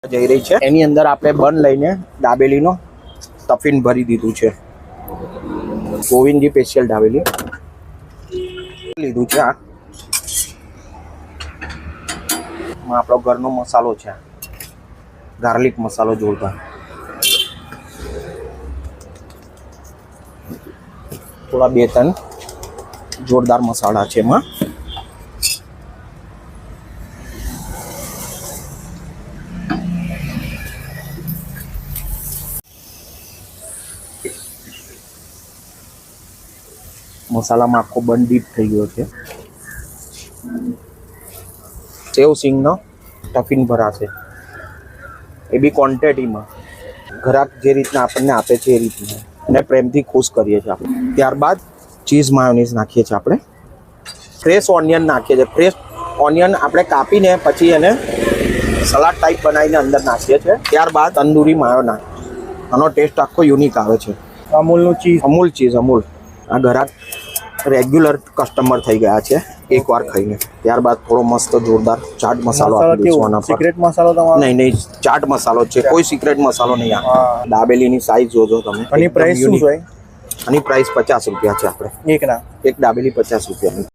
જઈ રહી છે એની અંદર આપણે બન લઈને દાબેલીનો સ્ટફિંગ ભરી દીધું છે. ગોવિંદજી સ્પેશિયલ દાબેલી લીધું છે. આ આપણો ઘરનો મસાલો છે, ગાર્લિક મસાલો જોરદાર. થોડા 2-3 જોરદાર મસાલા છે એમાં. મસાલામાં આખો બન ડીપ થઈ ગયો છે. સેવ સિંગનો સ્ટફિંગ ભરાશે, એ બી ક્વોન્ટિટીમાં. ગ્રાહક જે રીતના આપણને આપે છે એ રીતના અને પ્રેમથી ખુશ કરીએ છીએ આપણે. ત્યારબાદ ચીઝ માયોનીઝ નાખીએ છીએ આપણે. ફ્રેશ ઓનિયન નાખીએ છીએ. ફ્રેશ ઓનિયન આપણે કાપીને પછી એને સલાડ ટાઈપ બનાવીને અંદર નાખીએ છીએ. ત્યારબાદ તંદૂરી માયો નાખીએ. આનો ટેસ્ટ આખો યુનિક આવે છે. અમૂલનું ચીઝ. અમૂલ ચીઝ. અમૂલ. આ ગ્રાહક રેગ્યુલર કસ્ટમર થઈ ગયા છે એકવાર ખાઈને. ત્યારબાદ થોડો મસ્ત જોરદાર ચાટ મસાલો આપી દઈશું આના પર. સિક્રેટ મસાલો તમારો? નહીં, ચાટ મસાલો છે, કોઈ સિક્રેટ મસાલો નહીં. આ દાબેલીની સાઈઝ જોજો તમે. આની પ્રાઇસ શું છે? આની પ્રાઇસ 50 રૂપિયા છે. આપણે એકના એક દાબેલી 50 રૂપિયાની.